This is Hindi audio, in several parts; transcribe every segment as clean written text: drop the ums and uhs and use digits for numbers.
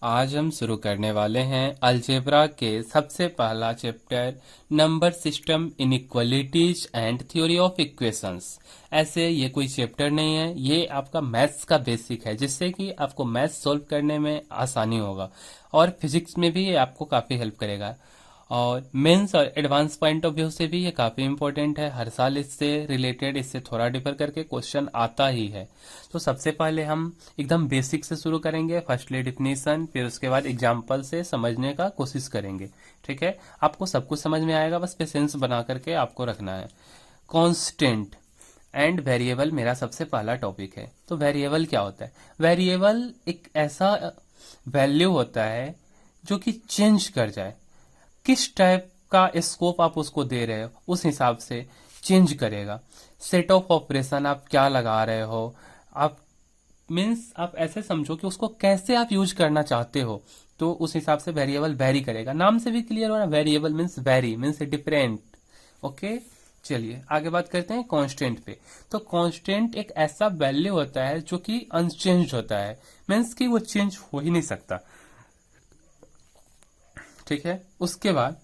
आज हम शुरू करने वाले हैं अलजेब्रा के सबसे पहला chapter number system inequalities and theory of equations. ऐसे ये कोई चैप्टर नहीं है, ये आपका मैथ्स का बेसिक है जिससे कि आपको मैथ्स सॉल्व करने में आसानी होगा और फिजिक्स में भी ये आपको काफ़ी हेल्प करेगा। और मेंस और एडवांस पॉइंट ऑफ व्यू से भी ये काफ़ी इंपॉर्टेंट है। हर साल इससे रिलेटेड इससे थोड़ा डिफर करके क्वेश्चन आता ही है। तो सबसे पहले हम एकदम बेसिक से शुरू करेंगे, फर्स्टली डिफिनीशन, फिर उसके बाद एग्जाम्पल से समझने का कोशिश करेंगे। ठीक है, आपको सब कुछ समझ में आएगा, बस पेशेंस बना करके आपको रखना है। कांस्टेंट एंड वेरिएबल मेरा सबसे पहला टॉपिक है। तो वेरिएबल क्या होता है? वेरिएबल एक ऐसा वैल्यू होता है जो कि चेंज कर जाए। किस टाइप का स्कोप आप उसको दे रहे हो उस हिसाब से चेंज करेगा। सेट ऑफ ऑपरेशन आप क्या लगा रहे हो, आप मीन्स आप ऐसे समझो कि उसको कैसे आप यूज करना चाहते हो, तो उस हिसाब से वेरिएबल वेरी करेगा। नाम से भी क्लियर हो रहा है, variable means very means different. Okay, चलिए आगे बात करते हैं कांस्टेंट पे। तो कांस्टेंट एक ऐसा वैल्यू होता है जो कि अनचेंज होता है, मीन्स कि वो चेंज हो ही नहीं सकता। ठीक है, उसके बाद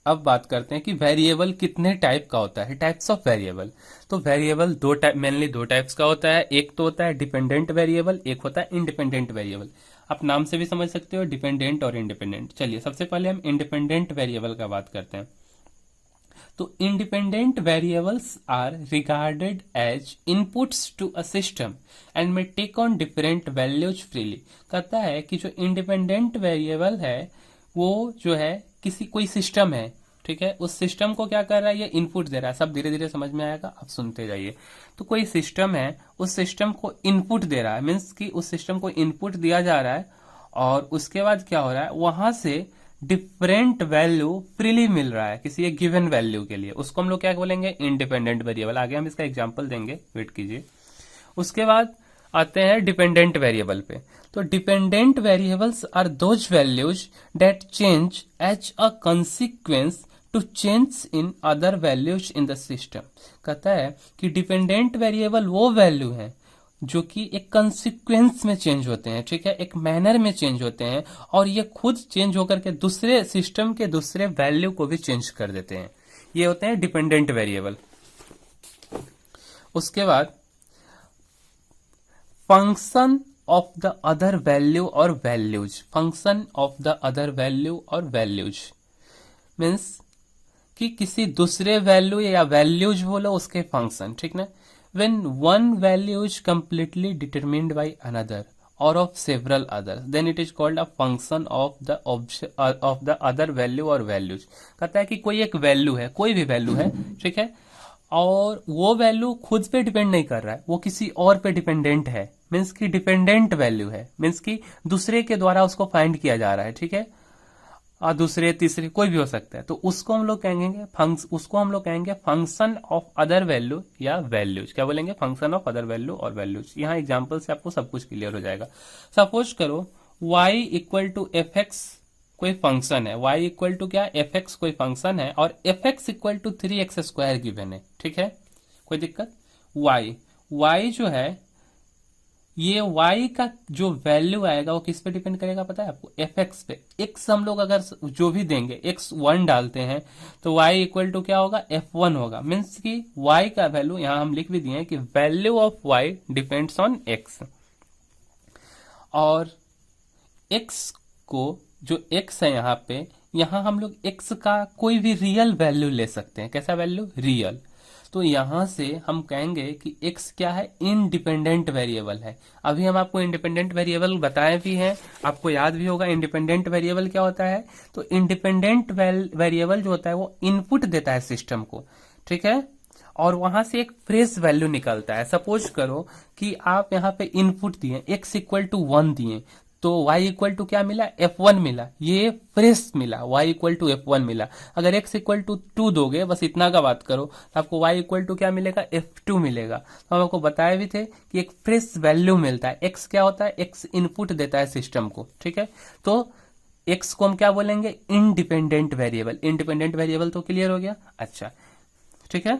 अब बात करते हैं कि वेरिएबल कितने टाइप का होता है, टाइप्स ऑफ वेरिएबल। तो वेरिएबल दो टाइप, मेनली दो टाइप्स का होता है। एक तो होता है डिपेंडेंट वेरिएबल, एक होता है इंडिपेंडेंट वेरिएबल। आप नाम से भी समझ सकते हो डिपेंडेंट और इंडिपेंडेंट। चलिए सबसे पहले हम इंडिपेंडेंट वेरिएबल का बात करते हैं। तो independent variables are regarded as inputs to a system and may take on different values freely. कहता है कि जो इंडिपेंडेंट वेरिएबल है वो जो है किसी कोई सिस्टम है, ठीक है, उस सिस्टम को क्या कर रहा है, ये इनपुट दे रहा है। सब धीरे धीरे समझ में आएगा, आप सुनते जाइए। तो कोई सिस्टम है, उस सिस्टम को इनपुट दे रहा है, मीन्स कि उस सिस्टम को इनपुट दिया जा रहा है और उसके बाद क्या हो रहा है, वहां से डिफरेंट वैल्यू फ्रीली मिल रहा है किसी एक गिवन वैल्यू के लिए। उसको हम लोग क्या बोलेंगे, इंडिपेंडेंट वेरिएबल। आगे हम इसका एग्जांपल देंगे, वेट कीजिए। उसके बाद आते हैं डिपेंडेंट वेरिएबल पे। तो dependent variables are those values that change as a consequence to change in other values in the system. कहता है कि डिपेंडेंट वेरिएबल वो वैल्यू है जो कि एक कंसिक्वेंस में चेंज होते हैं, ठीक है, एक मैनर में चेंज होते हैं और ये खुद चेंज होकर के दूसरे सिस्टम के दूसरे वैल्यू को भी चेंज कर देते हैं। ये होते हैं डिपेंडेंट वेरिएबल। उसके बाद function of the other value और values. Function of the other value और वैल्यूज मीन्स कि किसी दूसरे वैल्यू या वैल्यूज बोलो उसके फंक्शन, ठीक ना। when one value is completely determined by another or of several others then it is called a function of the other value or values। कहता है कि कोई एक वैल्यू है, कोई भी वैल्यू है, ठीक है, और वो वैल्यू खुद पे डिपेंड नहीं कर रहा है, वो किसी और पे डिपेंडेंट है, मीन्स की डिपेंडेंट वैल्यू है, मीन्स की दूसरे के द्वारा उसको फाइंड किया जा रहा है, ठीक है, और दूसरे तीसरे कोई भी हो सकता है। तो उसको हम लोग कहेंगे फंक्शन ऑफ अदर वैल्यू या वैल्यूज। क्या बोलेंगे, फंक्शन ऑफ अदर वैल्यू और वैल्यूज। यहाँ एग्जांपल से आपको सब कुछ क्लियर हो जाएगा। सपोज करो y equal to f x कोई फंक्शन है, y इक्वल टू क्या, एफ एक्स कोई फंक्शन है और f x equal to 3x² given है, ठीक है, कोई दिक्कत। y जो है, ये y का जो वैल्यू आएगा वो किस पे डिपेंड करेगा पता है आपको, एफ एक्स पे। x हम लोग अगर जो भी देंगे x1 डालते हैं तो y इक्वल टू क्या होगा, f1 होगा। मीन्स कि y का वैल्यू यहां हम लिख भी दिए कि value of y depends on x। और x को जो x है यहाँ पे, यहां हम लोग x का कोई भी रियल वैल्यू ले सकते हैं। कैसा वैल्यू, रियल। तो यहां से हम कहेंगे कि x क्या है, इंडिपेंडेंट वेरिएबल है। अभी हम आपको इंडिपेंडेंट वेरिएबल बताए भी हैं, आपको याद भी होगा इंडिपेंडेंट वेरिएबल क्या होता है। तो इंडिपेंडेंट वेरिएबल जो होता है वो इनपुट देता है सिस्टम को, ठीक है, और वहां से एक फ्रेश वैल्यू निकलता है। सपोज करो कि आप यहाँ पे इनपुट दिए x इक्वल टू 1 दिए, तो y इक्वल टू क्या मिला, f1 मिला, ये फ्रेश मिला, y इक्वल टू f1 मिला। अगर x इक्वल टू 2 दोगे, बस इतना का बात करो, तो आपको y इक्वल टू क्या मिलेगा, f2 मिलेगा। तो हम आपको बताए भी थे कि एक फ्रेश वैल्यू मिलता है। x क्या होता है, x इनपुट देता है सिस्टम को, ठीक है। तो x को हम क्या बोलेंगे, इंडिपेंडेंट वेरिएबल। इंडिपेंडेंट वेरिएबल तो क्लियर हो गया, अच्छा, ठीक है।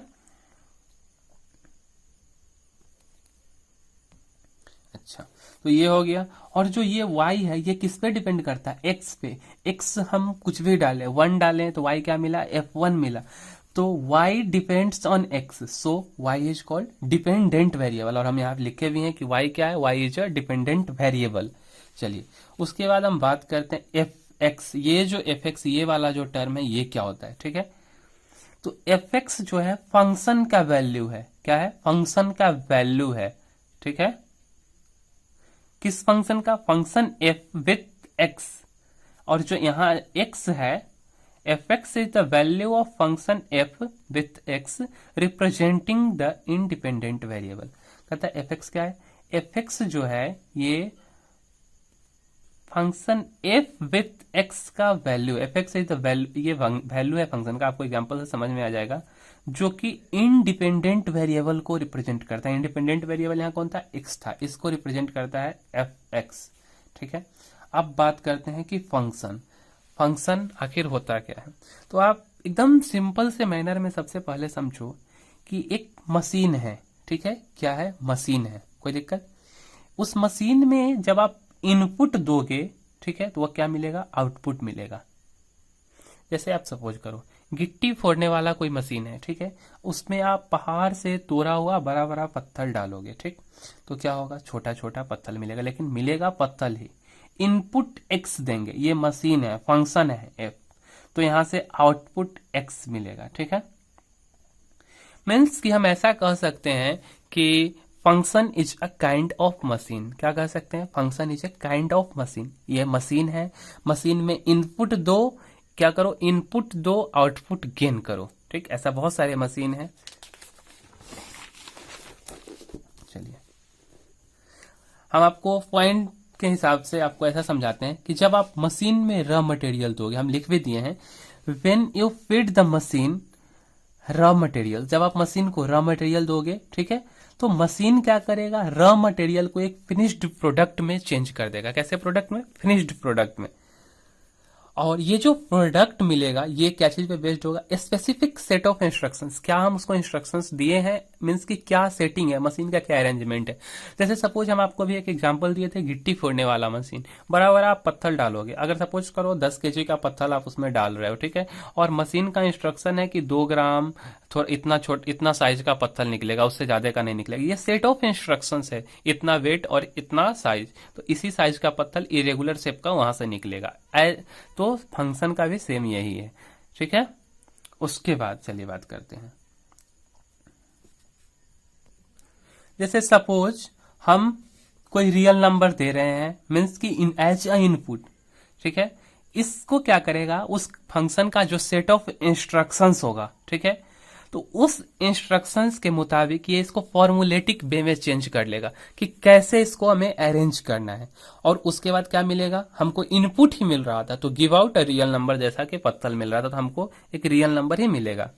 अच्छा, तो ये हो गया। और जो ये y है ये किस पे डिपेंड करता है, x पे। x हम कुछ भी डालें, 1 डालें तो y क्या मिला, f1 मिला। तो y depends on x, so y is called dependent variable. और हम यहाँ लिखे भी हैं कि y क्या है, y is a dependent variable. चलिए उसके बाद हम बात करते हैं fx। ये जो fx ये वाला जो टर्म है ये क्या होता है, ठीक है। तो fx जो है फंक्शन का वैल्यू है, क्या है, फंक्शन का वैल्यू है, ठीक है। किस फंक्शन का, फंक्शन f विथ x। और जो यहाँ x है, fx is the value of function f with x representing the independent variable. कहता है fx क्या है, fx जो है ये फंक्शन f विथ x का value, fx is the value, ये वैल्यू है फंक्शन का, आपको एग्जांपल से समझ में आ जाएगा, जो कि इंडिपेंडेंट वेरिएबल को रिप्रेजेंट करता है। इंडिपेंडेंट वेरिएबल यहाँ कौन था, x था, इसको रिप्रेजेंट करता है fx, ठीक है। अब बात करते हैं कि फंक्शन, फंक्शन आखिर होता क्या है। तो आप एकदम सिंपल से मैनर में सबसे पहले समझो कि एक मशीन है, ठीक है, क्या है, मशीन है, कोई दिक्कत। उस मशीन में जब आप इनपुट दोगे, ठीक है, तो वह क्या मिलेगा, आउटपुट मिलेगा। जैसे आप सपोज करो गिट्टी फोड़ने वाला कोई मशीन है, ठीक है, उसमें आप पहाड़ से तोड़ा हुआ बड़ा बड़ा पत्थर डालोगे, ठीक, तो क्या होगा, छोटा छोटा पत्थर मिलेगा, लेकिन मिलेगा पत्थर ही। इनपुट x देंगे, ये मशीन है, फंक्शन है f, तो यहां से आउटपुट x मिलेगा, ठीक है। मीन्स कि हम ऐसा कह सकते हैं कि function is a kind of machine. क्या कह सकते हैं, function is a kind of machine. ये मशीन है, मशीन में इनपुट दो, क्या करो, इनपुट दो, आउटपुट गेन करो, ठीक। ऐसा बहुत सारे मशीन है। चलिए हम आपको पॉइंट के हिसाब से आपको ऐसा समझाते हैं कि जब आप मशीन में रॉ मटेरियल दोगे, हम लिख भी दिए हैं, when you feed the machine raw material, जब आप मशीन को रॉ मटेरियल दोगे, ठीक है, तो मशीन क्या करेगा, रॉ मटेरियल को एक फिनिश्ड प्रोडक्ट में चेंज कर देगा। कैसे प्रोडक्ट में, फिनिश्ड प्रोडक्ट में। और ये जो प्रोडक्ट मिलेगा ये क्या चीज पे बेस्ड होगा, स्पेसिफिक सेट ऑफ इंस्ट्रक्शंस। क्या हम उसको इंस्ट्रक्शंस दिए हैं, मींस की क्या सेटिंग है, मशीन का क्या अरेंजमेंट है। जैसे सपोज हम आपको भी एक एग्जांपल दिए थे, गिट्टी फोड़ने वाला मशीन, बड़ा बड़ा आप पत्थर डालोगे, अगर सपोज करो 10 kg का पत्थर आप उसमें डाल रहे हो, ठीक है, और मशीन का इंस्ट्रक्शन है कि 2 ग्राम थोड़ा इतना साइज का पत्थर निकलेगा, उससे ज्यादा का नहीं निकलेगा। ये सेट ऑफ इंस्ट्रक्शंस है, इतना वेट और इतना साइज, तो इसी साइज का पत्थर इरेगुलर शेप का वहां से निकलेगा। तो फंक्शन का भी सेम यही है, ठीक है। उसके बाद चलिए बात करते हैं, जैसे सपोज हम कोई रियल नंबर दे रहे हैं, मीन्स की इन एज अ इनपुट, ठीक है, इसको क्या करेगा, उस फंक्शन का जो सेट ऑफ इंस्ट्रक्शंस होगा, ठीक है, तो उस इंस्ट्रक्शंस के मुताबिक ये इसको फॉर्मुलेटिक वे में चेंज कर लेगा कि कैसे इसको हमें अरेंज करना है। और उसके बाद क्या मिलेगा, हमको इनपुट ही मिल रहा था, तो give out a real number, जैसा कि पत्थर मिल रहा था तो हमको एक रियल नंबर ही मिलेगा।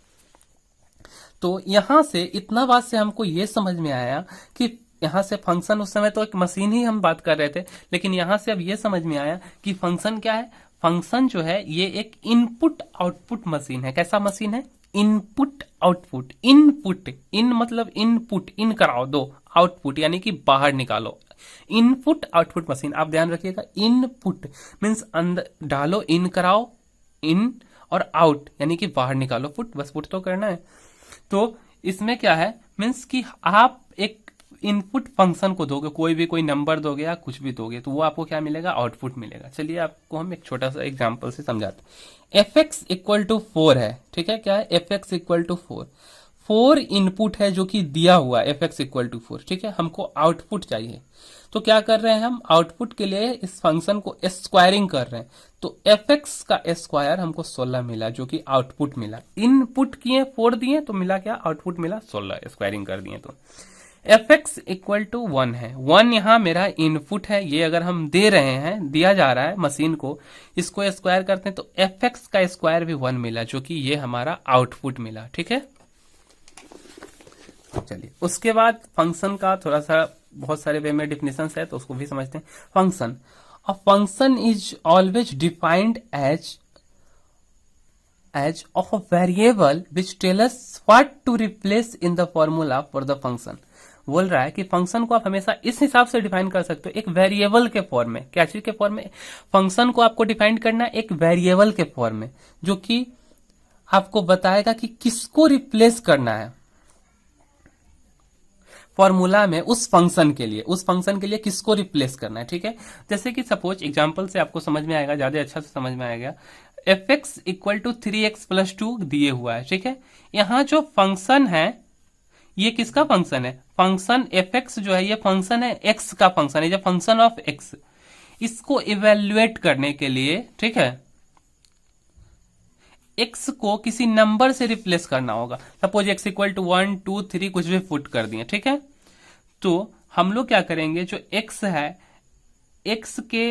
तो यहां से इतना बात से हमको ये समझ में आया कि यहां से फंक्शन, उस समय तो एक मशीन ही हम बात कर रहे थे, लेकिन यहां से अब ये समझ में आया कि फंक्शन क्या है, फंक्शन जो है ये एक इनपुट आउटपुट मशीन है। कैसा मशीन है, इनपुट आउटपुट। इनपुट, इन मतलब इनपुट, इन कराओ दो, आउटपुट यानी कि बाहर निकालो, इनपुट आउटपुट मशीन। आप ध्यान रखिएगा, इनपुट मीन्स अंदर डालो, इन कराओ, इन, और आउट यानी कि बाहर निकालो, पुट, बस पुट तो करना है। तो इसमें क्या है, मीन्स कि आप एक इनपुट फंक्शन को दोगे, कोई नंबर दोगे या कुछ भी दोगे, तो वो आपको क्या मिलेगा, आउटपुट मिलेगा। चलिए आपको हम एक छोटा सा एग्जांपल से समझाते हैं। fx इक्वल टू 4 है, ठीक है, क्या है, fx इक्वल टू 4, 4 इनपुट है जो कि दिया हुआ है, fx इक्वल टू 4, ठीक है, हमको आउटपुट चाहिए। तो क्या कर रहे हैं हम, आउटपुट के लिए इस फंक्शन को स्क्वायरिंग कर रहे हैं। तो fx का स्क्वायर हमको 16 मिला, जो कि आउटपुट मिला। इनपुट किए 4 दिए तो मिला क्या, आउटपुट मिला 16, स्क्वायरिंग कर दिए तो fx इक्वल टू 1 है। 1 यहां मेरा इनपुट है, ये अगर हम दे रहे हैं, दिया जा रहा है मशीन को, इसको स्क्वायर करते हैं तो fx का स्क्वायर भी 1 मिला, जो कि ये हमारा आउटपुट मिला, ठीक है। चलिए उसके बाद फंक्शन का थोड़ा सा बहुत सारे वे में डिफिनेशन है, तो उसको भी समझते हैं। Function, a function is always defined as of a variable which tell us what to replace in the formula for the function। बोल रहा है कि फंक्शन को आप हमेशा इस हिसाब से डिफाइन कर सकते हो, एक वेरिएबल के फॉर्म में। क्या चीज के फॉर्म में? फंक्शन को आपको डिफाइन करना है एक वेरिएबल के फॉर्म में, जो कि आपको बताएगा कि किसको रिप्लेस करना है फॉर्मूला में, उस फंक्शन के लिए किसको रिप्लेस करना है। ठीक है, जैसे कि सपोज एग्जांपल से आपको समझ में आएगा, ज्यादा अच्छा से समझ में आएगा। F x equal to 3x plus 2 दिए हुआ है। ठीक है, यहां जो फंक्शन है ये किसका फंक्शन है? फंक्शन एफ एक्स जो है ये फंक्शन है एक्स का फंक्शन है, जो फंक्शन ऑफ एक्स। इसको इवेल्युएट करने के लिए, ठीक है, एक्स को किसी नंबर से रिप्लेस करना होगा। सपोज एक्स इक्वल टू 1 2 3 कुछ भी पुट कर दिए। ठीक है, तो हम लोग क्या करेंगे, जो एक्स है, एक्स के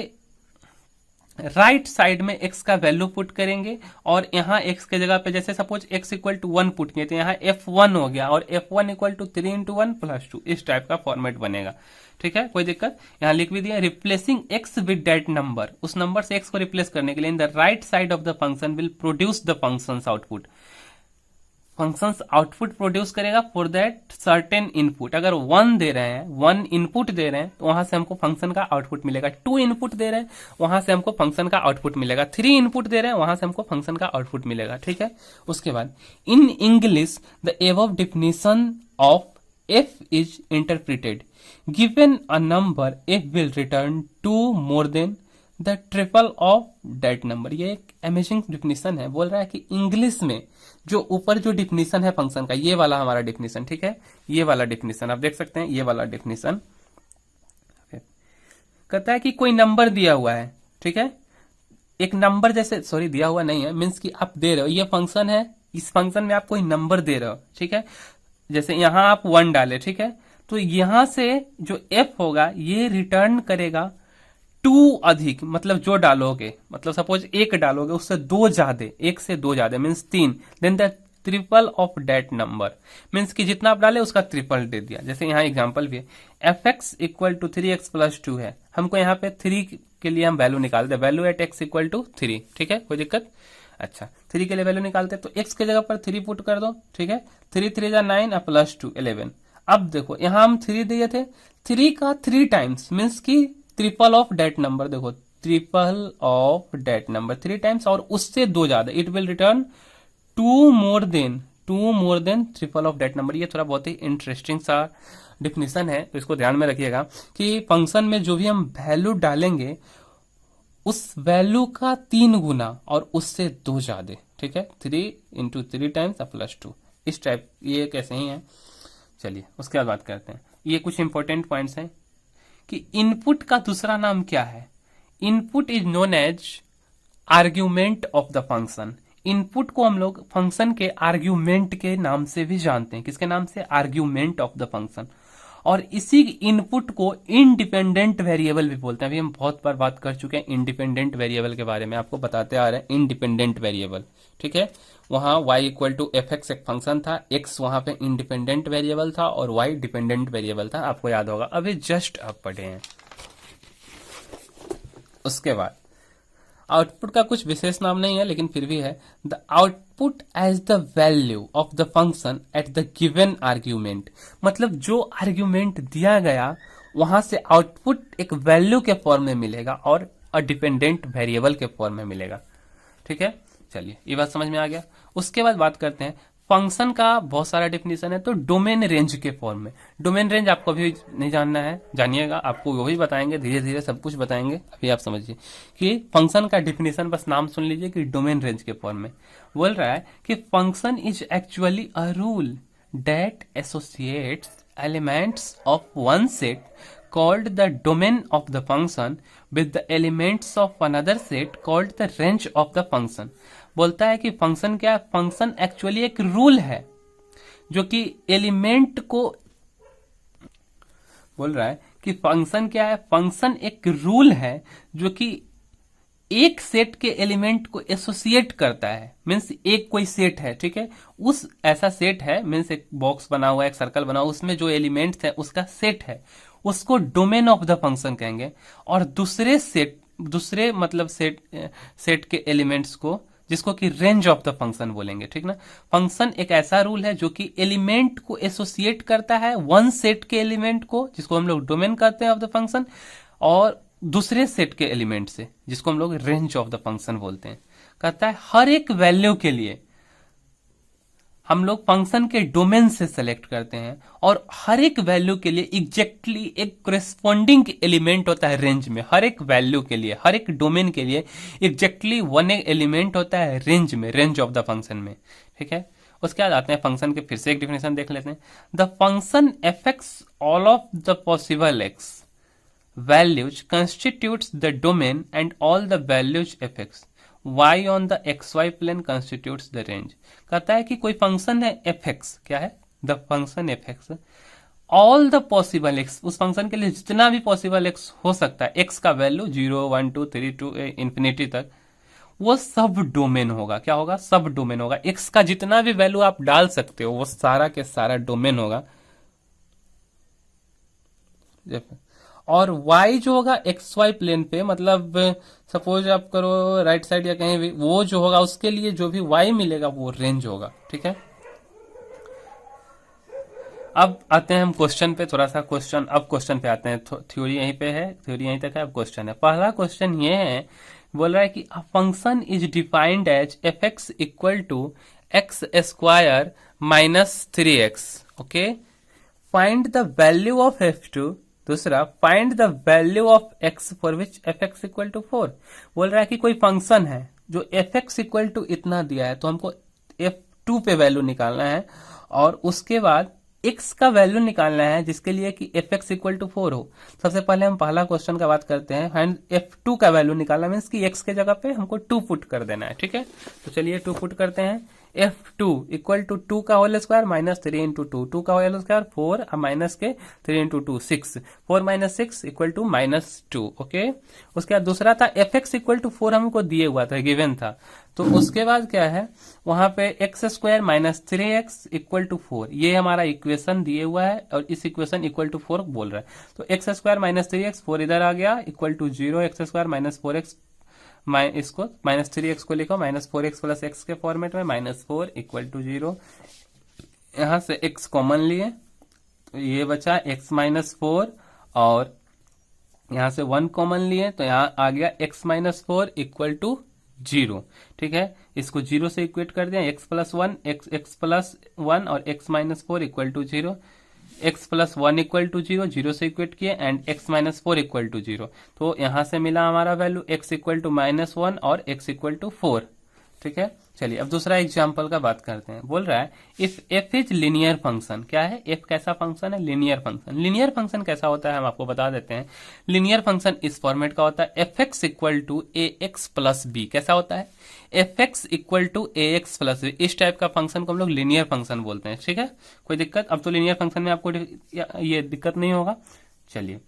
राइट साइड में एक्स का वैल्यू पुट करेंगे, और यहां एक्स के जगह पे जैसे suppose x equal to 1 put किए तो यहां f1 हो गया, और f1 equal to 3 into 1 plus 2, इस टाइप का फॉर्मेट बनेगा। ठीक है, कोई दिक्कत? यहां लिख भी दिया, replacing x with that number, उस नंबर से एक्स को रिप्लेस करने के लिए in the right side of the function will produce the functions output. Functions output produce करेगा फॉर दैट सर्टेन इनपुट। अगर 1 दे रहे हैं, 1 इनपुट दे रहे हैं, तो वहां से हमको फंक्शन का आउटपुट मिलेगा। 2 इनपुट दे रहे हैं, वहां से हमको फंक्शन का आउटपुट मिलेगा। 3 इनपुट दे रहे हैं, वहां से हमको फंक्शन का आउटपुट मिलेगा। ठीक है, उसके बाद in English the above definition of f is interpreted, given a number f will return 2 more then the triple of that number. ये एक अमेजिंग डिफिनेशन है। बोल रहा है कि इंग्लिश में जो ऊपर जो डिफिनेशन है फंक्शन का, ये वाला हमारा डिफिनेशन, ठीक है, ये वाला डिफिनेशन आप देख सकते हैं, ये वाला डिफिनेशन कहता है कि कोई नंबर दिया हुआ है। ठीक है, एक नंबर जैसे, सॉरी दिया हुआ नहीं है, मीन्स कि आप दे रहे हो, ये फंक्शन है, इस फंक्शन में आप कोई नंबर दे रहे हो। ठीक है, जैसे यहां आप 1 डाले, ठीक है, तो यहां से जो f होगा ये रिटर्न करेगा 2 अधिक, मतलब जो डालोगे, मतलब सपोज 1 डालोगे उससे 2 ज्यादा, 1 से 2 ज्यादा means 3, then the triple of that number, means कि जितना आप डाले उसका ट्रिपल दे दिया। जैसे यहाँ एग्जांपल भी है, f x equal to 3x plus 2 है, हमको यहाँ पे 3 के लिए हम वैल्यू निकालते हैं, value at x equal to 3। ठीक है, कोई दिक्कत? अच्छा, 3 के लिए वैल्यू निकालते हैं, तो x के जगह पर 3 पुट कर दो। ठीक है, 3 3 जा 9 और प्लस 2 11। अब देखो यहां हम 3 दिए थे, 3 का 3 टाइम्स मीन्स की ट्रिपल ऑफ डेट नंबर, देखो triple of that number 3 times और उससे 2 ज्यादा, it will return 2 more than triple of that number. ये थोड़ा बहुत ही इंटरेस्टिंग सा डिफिनेशन है, तो इसको ध्यान में रखिएगा कि फंक्शन में जो भी हम वैल्यू डालेंगे उस वैल्यू का 3 गुना और उससे 2 ज्यादा। ठीक है, 3 इंटू 3 टाइम्स प्लस 2, इस टाइप, ये कैसे ही है। चलिए उसके बाद बात करते हैं, ये कुछ इंपॉर्टेंट पॉइंट्स हैं कि इनपुट का दूसरा नाम क्या है। Input is known as argument of the function. Input को हम लोग फंक्शन के आर्ग्यूमेंट के नाम से भी जानते हैं। किसके नाम से? Argument of the function. और इसी इनपुट को इंडिपेंडेंट वेरिएबल भी बोलते हैं। अभी हम बहुत बार बात कर चुके हैं इंडिपेंडेंट वेरिएबल के बारे में, आपको बताते आ रहे हैं इंडिपेंडेंट वेरिएबल। ठीक है, वहां y equal to f x एक फंक्शन था, x वहां पे इंडिपेंडेंट वेरिएबल था और y डिपेंडेंट वेरिएबल था, आपको याद होगा, अभी जस्ट अब पढ़े हैं। उसके बाद आउटपुट का कुछ विशेष नाम नहीं है लेकिन फिर भी है, the output as the value of the function at the given argument. मतलब जो आर्ग्यूमेंट दिया गया वहां से आउटपुट एक वैल्यू के फॉर्म में मिलेगा और अ डिपेंडेंट वेरिएबल के फॉर्म में मिलेगा। ठीक है, चलिए ये बात समझ में आ गया। उसके बाद बात करते हैं फंक्शन का बहुत सारा डेफिनेशन है, तो डोमेन रेंज के फॉर्म में। डोमेन रेंज आपको अभी नहीं जानना है, जानिएगा, आपको वही बताएंगे, धीरे धीरे सब कुछ बताएंगे। अभी आप समझिए कि फंक्शन का डेफिनेशन बस नाम सुन लीजिए कि डोमेन रेंज के फॉर्म में बोल रहा है कि function is actually a rule that associates elements of one set called the domain of the function with the elements of another set called the range of the function। बोलता है कि फंक्शन क्या है? फंक्शन एक्चुअली एक रूल है जो कि एलिमेंट को, बोल रहा है कि फंक्शन क्या है? फंक्शन एक रूल है जो कि एक सेट के एलिमेंट को एसोसिएट करता है। मीन्स एक कोई सेट है, ठीक है, उस ऐसा सेट है, मीन्स एक बॉक्स बना हुआ है, एक सर्कल बना हुआ, उसमें जो एलिमेंट्स है उसका सेट है, उसको डोमेन ऑफ द फंक्शन कहेंगे। और दूसरे मतलब सेट के एलिमेंट्स को जिसको कि रेंज ऑफ द फंक्शन बोलेंगे, ठीक ना। फंक्शन एक ऐसा रूल है जो कि एलिमेंट को एसोसिएट करता है वन सेट के एलिमेंट को, जिसको हम लोग डोमेन कहते हैं ऑफ द फंक्शन, और दूसरे सेट के एलिमेंट से, जिसको हम लोग रेंज ऑफ द फंक्शन बोलते हैं। कहता है हर एक वैल्यू के लिए हम लोग फंक्शन के डोमेन से सेलेक्ट करते हैं, और हर एक वैल्यू के लिए एग्जैक्टली एक करेस्पॉन्डिंग एलिमेंट होता है रेंज में। हर एक वैल्यू के लिए, हर एक डोमेन के लिए एग्जैक्टली वन एलिमेंट होता है रेंज में, रेंज ऑफ द फंक्शन में, ठीक है। उसके बाद आते हैं फंक्शन के, फिर से एक डिफिनेशन देख लेते हैं। The function affects all of the possible x values constitutes the domain and all the values fx y on the xy plane constitutes the range। कहता है कि कोई फंक्शन है fx, क्या है, the function fx, all the possible x, उस फंक्शन के लिए जितना भी पॉसिबल x हो सकता है, x का वैल्यू 0 1 2 3 2 इंफिनिटी तक, वो सब डोमेन होगा। क्या होगा, सब डोमेन होगा। x का जितना भी वैल्यू आप डाल सकते हो वो सारा के सारा डोमेन होगा। और y जो होगा एक्स वाई प्लेन पे, मतलब सपोज आप करो राइट साइड या कहीं भी, वो जो होगा उसके लिए जो भी y मिलेगा वो रेंज होगा, ठीक है। अब आते हैं हम क्वेश्चन पे, थोड़ा सा क्वेश्चन, अब क्वेश्चन पे आते हैं। थ्योरी यहीं पे है, थ्योरी यहीं तक है, अब क्वेश्चन है। पहला क्वेश्चन ये है, बोल रहा है कि a function is defined as f x equal to x square minus 3x, okay. Find the value of f2। दूसरा, find the value of x for which f x equal to 4। बोल रहा है कि कोई फंक्शन है जो एफ एक्स इक्वल टू इतना दिया है, तो हमको f2 पे वैल्यू निकालना है, और उसके बाद x का वैल्यू निकालना है जिसके लिए कि एफ एक्स इक्वल टू 4 हो। सबसे पहले हम पहला क्वेश्चन का बात करते हैं। फाइंड f2 का वैल्यू निकालना मीन्स कि x के जगह पे हमको 2 पुट कर देना है, ठीक है। तो चलिए 2 पुट करते हैं। f2 इक्वल टू 2 का होल स्क्वायर माइनस 3 इंटू 2, 2 का होल स्क्वायर 4, माइनस के 3 into 2 6, 4 minus 6 equal to -2, okay. उसके बाद दूसरा था एफ एक्स इक्वल टू 4, हमको दिए हुआ था, गिवन था। तो उसके बाद क्या है, वहां पे x square minus 3x equal to 4, ये हमारा इक्वेशन दिए हुआ है, और इस इक्वेशन इक्वल टू 4 बोल रहा है। तो एक्स स्क्वायर माइनस 3x, 4 इधर आ गया, equal to 0, x square minus 4x, इसको माइनस 3x को लिखो माइनस 4x प्लस x के फॉर्मेट में, -4 इक्वल टू 0। यहां से x कॉमन लिए, तो ये बचा x माइनस 4, और यहां से 1 कॉमन लिए, तो यहां आ गया x माइनस 4 इक्वल टू 0, ठीक है। इसको 0 से इक्वेट कर दिया, x प्लस 1, x प्लस 1 और x minus 4 equal to 0, x plus 1 equal to 0, 0 से इक्वेट किए, and x minus 4 equal to 0। तो यहां से मिला हमारा वैल्यू x इक्वल टू -1 और x इक्वल टू 4, ठीक है। चलिए अब दूसरा एग्जाम्पल का बात करते हैं। बोल रहा है if f is linear function, क्या है, f कैसा फंक्शन है, लीनियर फंक्शन। लीनियर फंक्शन कैसा होता है हम आपको बता देते हैं। लीनियर फंक्शन इस फॉर्मेट का होता है, f x equal to a x plus b. कैसा होता है, f x equal to a x plus b. इस टाइप का फंक्शन को हम लोग लीनियर फंक्शन बोलते हैं, ठीक है। कोई दिक्कत, अब तो लीनियर फंक्शन में आपको ये दिक्कत नहीं होगा। चलिए,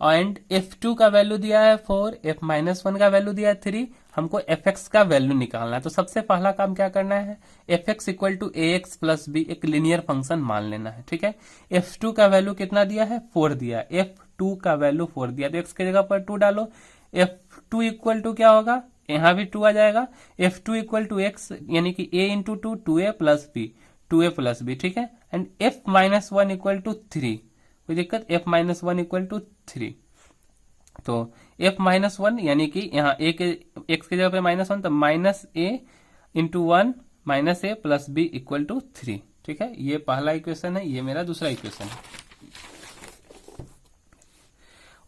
एंड f2 का वैल्यू दिया है 4, f माइनस 1 का वैल्यू दिया है 3, हमको fx का वैल्यू निकालना है। तो सबसे पहला काम क्या करना है, fx equal to a x plus b एक लीनियर फंक्शन मान लेना है, ठीक है। f2 का वैल्यू कितना दिया है, 4 दिया है, f2 का वैल्यू 4 दिया, तो x की जगह पर 2 डालो। f2 इक्वल टू क्या होगा, यहाँ भी 2 आ जाएगा, f2 इक्वल टू x यानी कि a into 2, 2a plus b, 2a plus b, ठीक है। And f minus 1 equal to 3, कोई दिक्कत, f माइनस 1 इक्वल टू 3। तो f माइनस 1 यानी कि यहाँ a के x की जगह पे -1, तो minus a into 1 minus a plus b equal to 3, ठीक है। ये पहला इक्वेशन है, ये मेरा दूसरा इक्वेशन है।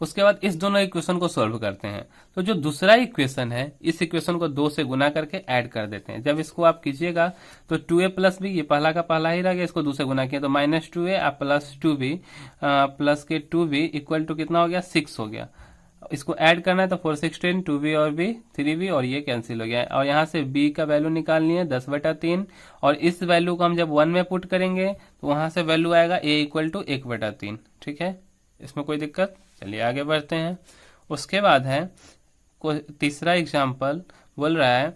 उसके बाद इस दोनों इक्वेशन को सॉल्व करते हैं। तो जो दूसरा इक्वेशन है, इस इक्वेशन को 2 से गुना करके ऐड कर देते हैं। जब इसको आप कीजिएगा तो 2a प्लस बी, ये पहला का पहला ही रह गया, इसको 2 से गुना किया तो -2a प्लस 2b प्लस के 2b इक्वल टू कितना हो गया, 6 हो गया। इसको ऐड करना है तो 4 16, 2b और b 3b, और ये कैंसिल हो गया। और यहाँ से b का वैल्यू निकालनी है 10/3, और इस वैल्यू को हम जब 1 में पुट करेंगे तो वहां से वैल्यू आएगा a इक्वल टू 1/3, ठीक है। इसमें कोई दिक्कत, चलिए आगे बढ़ते हैं। उसके बाद है तीसरा एग्जाम्पल, बोल रहा है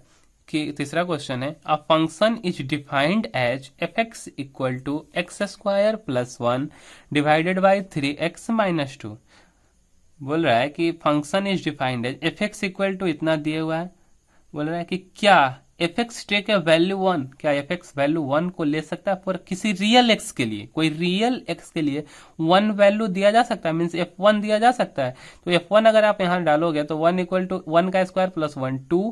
कि तीसरा क्वेश्चन है, a function is defined as f x equal to x square plus 1 divided by 3x minus 2। बोल रहा है कि function is defined as f x equal to इतना दिए हुआ है, बोल रहा है कि क्या f x take a value 1, क्या एफ एक्स वैल्यू 1 को ले सकता है पर किसी रियल एक्स के लिए, कोई रियल एक्स के लिए 1 वैल्यू दिया जा सकता है, मीन्स F1 दिया जा सकता है। तो F1 अगर आप यहाँ डालोगे तो 1 इक्वल टू 1 का स्क्वायर प्लस 1 2,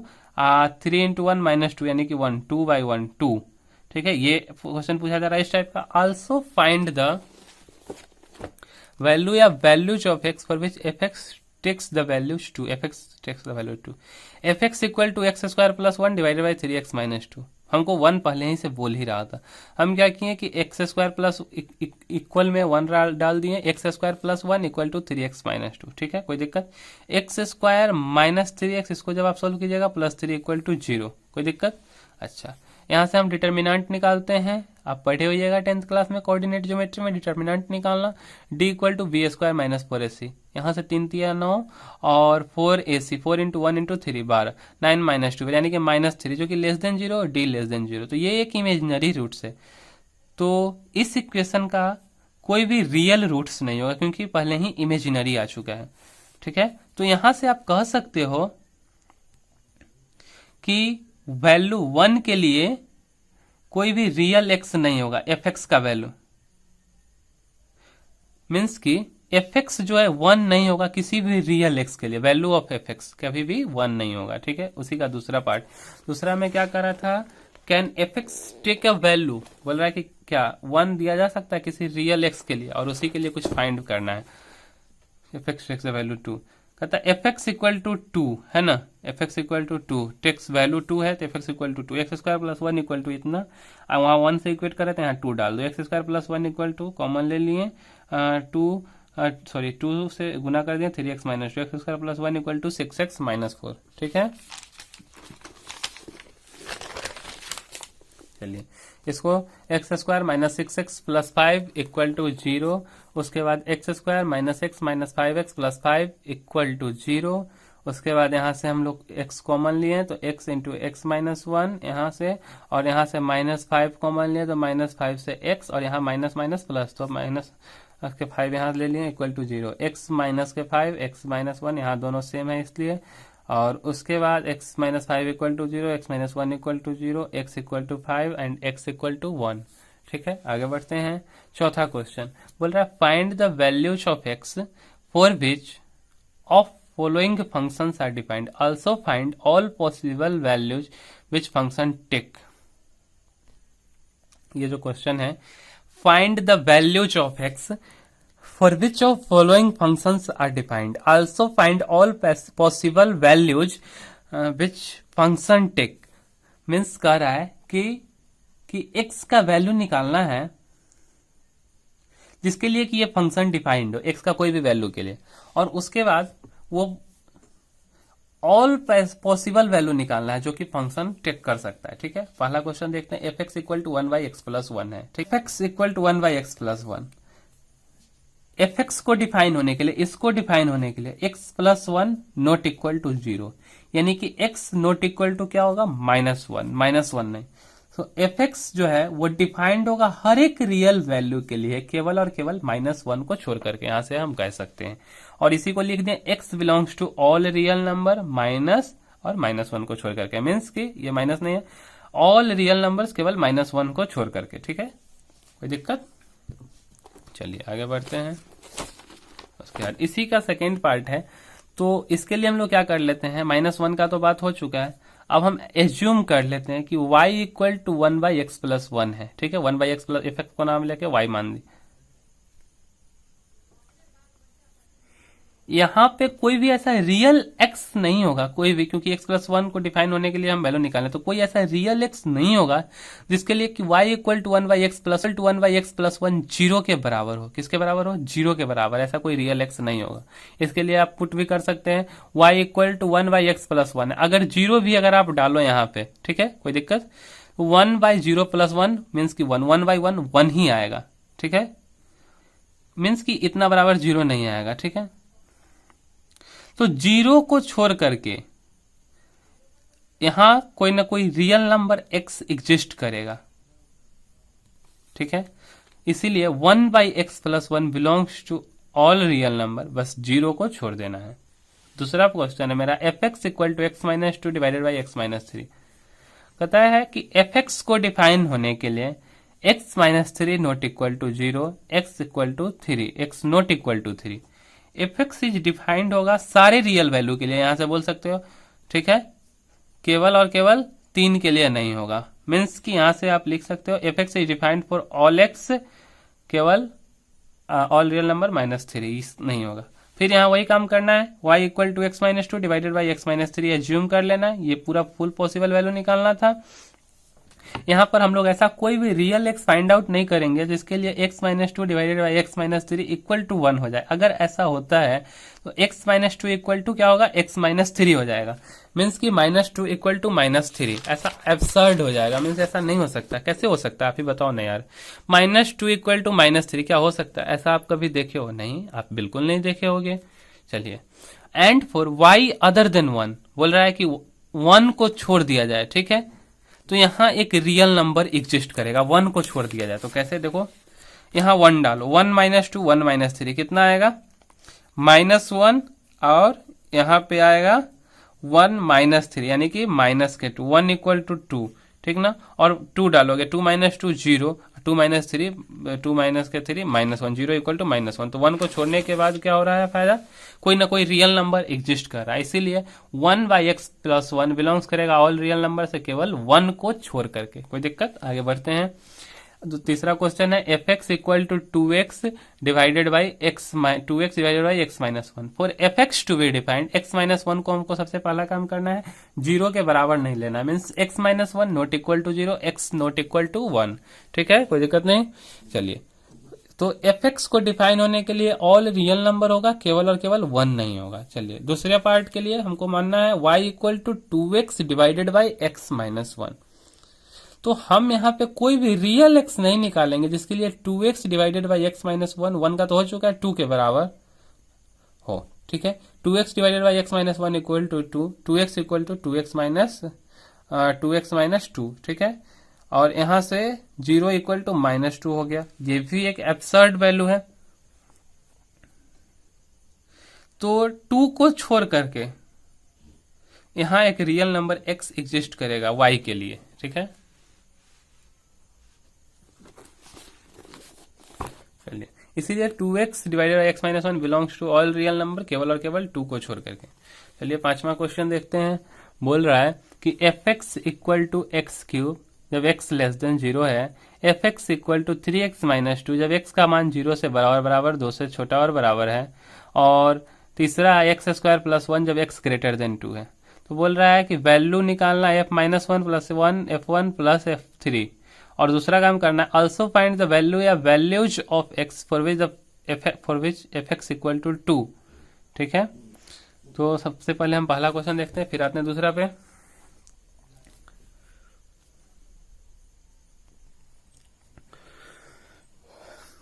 3 इंटू 1 माइनस 2 यानी कि 1 2 बाई 1 2। ठीक है, ये क्वेश्चन पूछा जा रहा है इस टाइप का। आल्सो फाइंड द वैल्यू या values of x for which f x takes the values 2, fx takes the value 2, fx equal to x square plus 1 divided by 3x minus 2। हमको 1 पहले ही से बोल ही रहा था। हम क्या किए कि एक्स स्क्वायर प्लस इक्वल में 1 डाल दिए, x square plus 1 equal to 3x minus 2। ठीक है, कोई दिक्कत। एक्स स्क्वायर माइनस 3x, इसको जब आप सोल्व कीजिएगा प्लस 3 इक्वल टू 0, कोई दिक्कत। अच्छा, यहाँ से हम डिटर्मिनेंट निकालते हैं, आप पढ़े होइएगा 10th क्लास में कोऑर्डिनेट ज्योमेट्री में डिटर्मिनेंट निकालना। d equal to b square minus 4ac, यहाँ से 3 3 9 और 4ac, 4 इंटू 1 इंटू 3 12, 9 माइनस 2 यानी कि माइनस 3 जो कि लेस देन 0 और d लेस देन 0। तो ये एक इमेजिनरी रूट्स है, तो इस इक्वेशन का कोई भी रियल रूट्स नहीं होगा क्योंकि पहले ही इमेजिनरी आ चुका है। ठीक है, तो यहां से आप कह सकते हो कि वैल्यू 1 के लिए कोई भी रियल एक्स नहीं होगा, एफ एक्स का वैल्यू मीन्स कि एफ एक्स जो है 1 नहीं होगा किसी भी रियल एक्स के लिए, वैल्यू ऑफ एफ एक्स कभी भी 1 नहीं होगा। ठीक है, उसी का दूसरा पार्ट। दूसरा में क्या कर रहा था, can f x take a value, बोल रहा है कि क्या 1 दिया जा सकता है किसी रियल एक्स के लिए और उसी के लिए कुछ फाइंड करना है। F x takes a value 2, कहता है एफ एक्स इक्वल टू 2 है ना, f x equal to 2, takes value 2 है तो f x equal to 2, x square plus 1 equal to इतना, वहां 1 से इक्वेट करे तो यहाँ 2 डाल दो, x square plus 1 equal to common ले लिए 2 से गुना कर दिया 3x minus 2, x square plus 1 equal to 6x minus 4। ठीक है, चलिए इसको x square minus 6x plus 5 equal to 0, उसके बाद x square minus x minus 5x plus 5 equal to 0, उसके बाद यहाँ से हम लोग x कॉमन लिए तो x इंटू एक्स माइनस 1 यहाँ से, और यहाँ से माइनस 5 कॉमन लिए तो माइनस 5 से x, और यहाँ माइनस माइनस प्लस तो माइनस के 5 यहाँ ले लिए इक्वल टू 0, x माइनस के 5 x माइनस 1 यहाँ दोनों सेम है इसलिए, और उसके बाद x minus 5 equal to 0, x minus 1 equal to 0, x equal to 5 and x equal to 1। ठीक है, आगे बढ़ते हैं। चौथा क्वेश्चन बोल रहा है find the values of x for which of following functions are defined, also find all possible values which function take. ये जो क्वेश्चन है, find the values of x for which of following functions are defined, also find all possible values which function take, means कह रहा है कि x का वैल्यू निकालना है जिसके लिए कि ये फंक्शन डिफाइंड हो, x का कोई भी वैल्यू के लिए, और उसके बाद वो ऑल पॉसिबल वैल्यू निकालना है जो कि फंक्शन टेक कर सकता है। ठीक है, पहला क्वेश्चन देखते हैं, f x equal to 1 by x plus 1 है। ठीक, f x equal to 1 by x plus 1, f x को डिफाइन होने के लिए, इसको डिफाइन होने के लिए x plus 1 not equal to 0, यानी कि x नॉट इक्वल टू क्या होगा माइनस 1, माइनस 1 नहीं। तो एफ एक्स जो है वो डिफाइंड होगा हर एक रियल वैल्यू के लिए केवल और केवल माइनस 1 को छोड़ करके, यहां से हम कह सकते हैं। और इसी को लिख दें x belongs to all real number minus और माइनस 1 को छोड़ करके, मीन्स कि ये माइनस नहीं है, ऑल रियल नंबर्स केवल माइनस 1 को छोड़ करके। ठीक है, कोई दिक्कत। चलिए आगे बढ़ते हैं। उसके बाद इसी का सेकेंड पार्ट है, तो इसके लिए हम लोग क्या कर लेते हैं, माइनस 1 का तो बात हो चुका है, अब हम एज्यूम कर लेते हैं कि y equal to 1 by x plus 1 है। ठीक है, 1 बाई एक्स प्लस, इफेक्ट को नाम लेके y मान दी। यहां पे कोई भी ऐसा रियल x नहीं होगा, कोई भी, क्योंकि x प्लस 1 को डिफाइन होने के लिए हम वैल्यू निकालें, तो कोई ऐसा रियल x नहीं होगा जिसके लिए कि y equal to 1 by x plus 1 zero के बराबर हो। किसके बराबर हो, जीरो के बराबर, ऐसा कोई रियल x नहीं होगा। इसके लिए आप पुट भी कर सकते हैं y equal to 1 by x plus 1, अगर जीरो भी अगर आप डालो यहाँ पे, ठीक है, कोई दिक्कत। 1 बाई जीरो प्लस 1 मीन्स की 1, 1 बाई 1 1 ही आएगा। ठीक है, मीन्स की इतना बराबर जीरो नहीं आएगा। ठीक है, तो जीरो को छोड़ करके यहां कोई ना कोई रियल नंबर x एग्जिस्ट करेगा। ठीक है, इसीलिए 1 by x plus 1 belongs to all real number, बस जीरो को छोड़ देना है। दूसरा क्वेश्चन है मेरा, f x equal to x minus 2 divided by x minus 3, बताया है कि एफ एक्स को डिफाइन होने के लिए x minus three not equal to zero, x equal to three, x not equal to three. F x is defined होगा सारे रियल वैल्यू के लिए, यहां से बोल सकते हो, ठीक है, केवल और केवल 3 के लिए नहीं होगा। मीन्स कि यहां से आप लिख सकते हो F x is defined for all X, केवल all real number minus three नहीं होगा। फिर यहाँ वही काम करना है, y equal to x minus two divided by x minus three assume कर लेना है, ये पूरा फुल पॉसिबल वैल्यू निकालना था। यहाँ पर हम लोग ऐसा कोई भी रियल एक्स फाइंड आउट नहीं करेंगे जिसके लिए x minus two divided by x minus three equal to 1 हो जाए। अगर ऐसा होता है तो x minus two equal to क्या होगा, एक्स माइनस थ्री हो जाएगा। मीन्स की minus two equal to minus three, ऐसा एब्सर्ड हो जाएगा। मीन्स ऐसा नहीं हो सकता। कैसे हो सकता है आप ही बताओ ना यार। Minus two equal to minus three क्या हो सकता है? ऐसा आप कभी देखे हो? नहीं, आप बिल्कुल नहीं देखे होगे। चलिए, and for y other than one, बोल रहा है कि 1 को छोड़ दिया जाए, ठीक है। तो यहां एक रियल नंबर एग्जिस्ट करेगा, 1 को छोड़ दिया जाए। तो कैसे, देखो यहां 1 डालो, 1 माइनस टू 1 माइनस थ्री कितना आएगा, -1, और यहां पे आएगा 1 माइनस थ्री, यानी कि माइनस के 2, 1 इक्वल टू 2, ठीक ना। और 2 डालोगे, 2 minus two 0, 2 minus three, 2 minus के 3 -1, 0 इक्वल टू -1। तो 1 को छोड़ने के बाद क्या हो रहा है फायदा, कोई ना कोई रियल नंबर एग्जिस्ट कर रहा है। इसीलिए 1 बाई एक्स प्लस 1 बिलोंग्स करेगा ऑल रियल नंबर से, केवल 1 को छोड़ करके। कोई दिक्कत? आगे बढ़ते हैं। तो तीसरा क्वेश्चन है f x equal to 2x divided by x, 2x divided by x minus one. For f x to be defined, x minus one को हमको सबसे पहला काम करना है, 0 के बराबर नहीं लेना। Means x minus one not equal to 0, x not equal to 1, ठीक है, कोई दिक्कत नहीं। चलिए, तो एफ एक्स को डिफाइन होने के लिए ऑल रियल नंबर होगा, केवल और केवल 1 नहीं होगा। चलिए, दूसरे पार्ट के लिए हमको मानना है y equal to 2x divided by x minus one. तो हम यहाँ पे कोई भी रियल एक्स नहीं निकालेंगे, जिसके लिए 2x divided by x minus one, 1 का तो हो चुका है, 2 के बराबर हो, ठीक है। 2x divided by x minus one equal to 2, 2x equal to 2x minus 2, ठीक है। और यहां से 0 इक्वल टू -2 हो गया। ये भी एक एब्सर्ड वैल्यू है। तो 2 को छोड़ करके यहां एक रियल नंबर x एग्जिस्ट करेगा y के लिए, ठीक है। चलिए, इसीलिए 2x divided by x minus one belongs to all real number, केवल और केवल 2 को छोड़ करके। चलिए, पांचवा क्वेश्चन देखते हैं। बोल रहा है कि f x equal to x cube जब x लेस देन 0 है, f x equal to 3x minus two जब x का मान 0 से बराबर 2 से छोटा और बराबर है, और तीसरा एक्स स्क्वायर प्लस 1 जब x ग्रेटर देन 2 है। तो बोल रहा है कि वैल्यू निकालना f minus one plus 1 f1 plus f3, और दूसरा काम करना है ऑल्सो फाइंड द वैल्यू या values of x for which f x equal to 2, ठीक है। तो सबसे पहले हम पहला क्वेश्चन देखते हैं, फिर आते हैं दूसरा पे।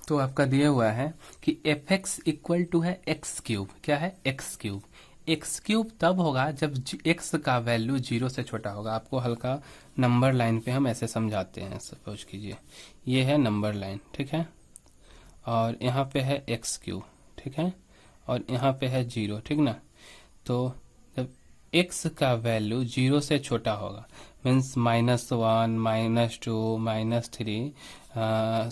तो आपका दिया हुआ है कि एफ एक्स इक्वल टू है एक्स क्यूब। क्या है? X cube. एक्स क्यूब तब होगा जब एक्स का वैल्यू 0 से छोटा होगा। आपको हल्का नंबर लाइन पे हम ऐसे समझाते हैं। सपोज कीजिए ये है नंबर लाइन, ठीक है, और यहाँ पे है एक्स क्यूब, ठीक है, और यहाँ पे है 0, ठीक ना। तो जब x का वैल्यू 0 से छोटा होगा, मीन्स -1, -2, -3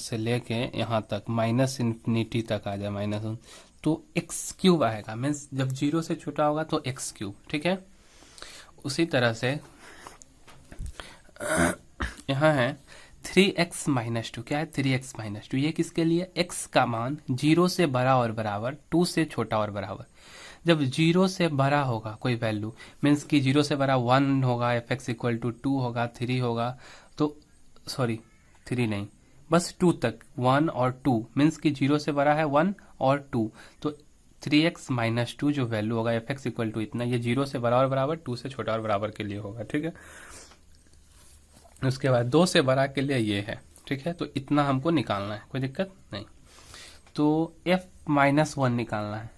से लेके यहाँ तक -इन्फिनिटी तक आ जाए -1, तो एक्स क्यूब आएगा। मीन्स जब 0 से छोटा होगा तो एक्स क्यूब, ठीक है। उसी तरह से यहाँ है 3x माइनस टू। क्या है? 3x minus to. ये किसके लिए? x का मान 0 से बड़ा और बराबर, 2 से छोटा और बराबर। जब 0 से बड़ा होगा कोई वैल्यू, मीन्स कि 0 से बड़ा 1 होगा, एफ एक्स इक्वल टू 2 होगा, 3 होगा, तो सॉरी 3 नहीं, बस 2 तक, 1 और 2, मीन्स कि 0 से बड़ा है 1 और 2, तो 3x माइनस टू जो वैल्यू होगा एफ एक्स इक्वल टू इतना, ये 0 से बड़ा और बराबर, 2 से छोटा और बराबर के लिए होगा, ठीक है। उसके बाद 2 से बड़ा के लिए ये है, ठीक है। तो इतना हमको निकालना है, कोई दिक्कत नहीं। तो f माइनस वन निकालना है,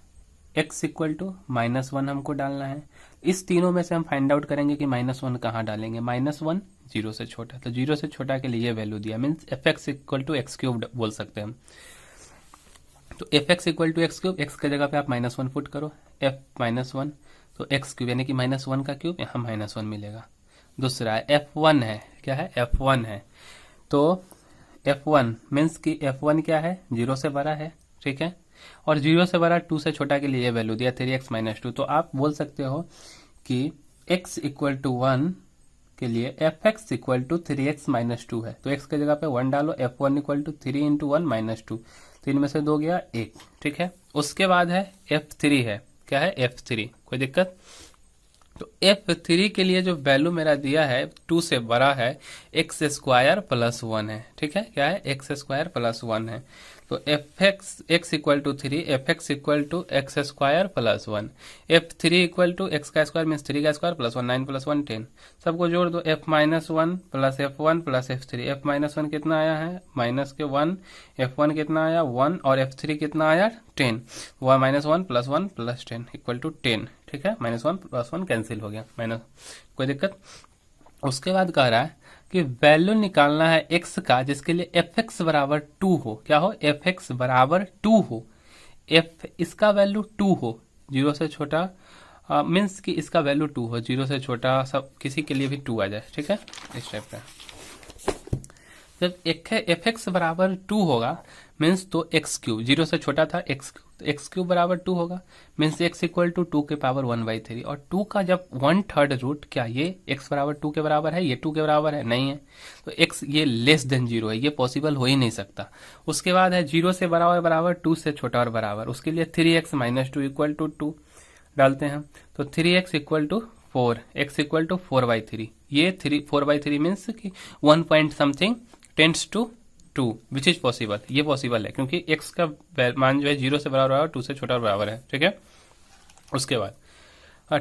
x इक्वल टू -1 हमको डालना है। इस तीनों में से हम फाइंड आउट करेंगे कि -1 कहाँ डालेंगे। -1 0 से छोटा, तो 0 से छोटा के लिए ये वैल्यू दिया, means f x equal to x cube बोल सकते हैं हम। तो f x equal to x cube, x के जगह पे आप -1 पुट करो, f -1 तो एक्स क्यूब यानी कि -1 का क्यूब, यहाँ -1 मिलेगा। दूसरा F1 है, क्या है F1 है। तो F1 मीन्स कि F1 क्या है, 0 से बड़ा है, ठीक है, और 0 से बड़ा 2 से छोटा के लिए ये वैल्यू दिया 3x माइनस 2। तो आप बोल सकते हो कि x इक्वल टू 1 के लिए fx equal to 3x minus 2 है। तो x की जगह पे 1 डालो, F1 equal to 3 into 1 minus 2, 3 में से 2 गया 1, ठीक है। उसके बाद है F3 है, क्या है F3, कोई दिक्कत। तो F3 के लिए जो वैल्यू मेरा दिया है 2 से बड़ा है, एक्स स्क्वायर प्लस 1 है, ठीक है, क्या है एक्स स्क्वायर प्लस 1 है। तो x equal to 3, fx equal to x square plus 1, F3 equal to x का स्क्वायर मीन्स 3 का स्क्वायर प्लस 1, 9 प्लस 1 10, सबको जोड़ दो, f minus 1 plus F1 plus F3, f minus 1 कितना आया है माइनस के 1, F1 कितना आया 1 और F3 कितना आया 10, वह माइनस 1 प्लस 10 इक्वल टू 10, ठीक है, माइनस 1 प्लस 1 कैंसिल हो गया माइनस, कोई दिक्कत। उसके बाद कह रहा है कि वैल्यू निकालना है x का जिसके लिए fx बराबर 2 हो, क्या हो fx बराबर 2 हो, f इसका वैल्यू 2 हो, 0 से छोटा मीन्स कि इसका वैल्यू 2 हो, 0 से छोटा सब किसी के लिए भी 2 आ जाए, ठीक है, इस टाइप का। जब fx बराबर 2 होगा मीन्स तो एक्स क्यूब, 0 से छोटा था एक्स क्यूब बराबर 2 होगा, मीन्स x इक्वल टू 2 के पावर 1/3, और 2 का जब 1/3 रूट, क्या ये x बराबर 2 के बराबर है, ये 2 के बराबर है, नहीं है, तो x ये लेस देन 0 है, ये पॉसिबल हो ही नहीं सकता। उसके बाद है 0 से बड़ा और बराबर, 2 से छोटा और बराबर, उसके लिए 3x माइनस 2 इक्वल टू 2 डालते हैं, तो 3x equal to 4, x equal to 4/3, ये 4/3 मीन्स कि 1 point something tends to 2 which is possible, ये पॉसिबल है क्योंकि x का मान जो है 0 से बड़ा और 2 से छोटा और बराबर है, ठीक है। उसके बाद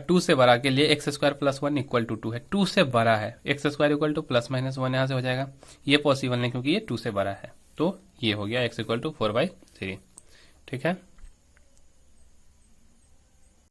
2 से बड़ा के लिए x square plus 1 equal to 2 है, 2 से बड़ा है x square equal to plus minus 1 यहाँ से हो जाएगा, ये पॉसिबल नहीं क्योंकि ये 2 से बड़ा है, तो ये हो गया x इक्वल टू 4/3, ठीक है।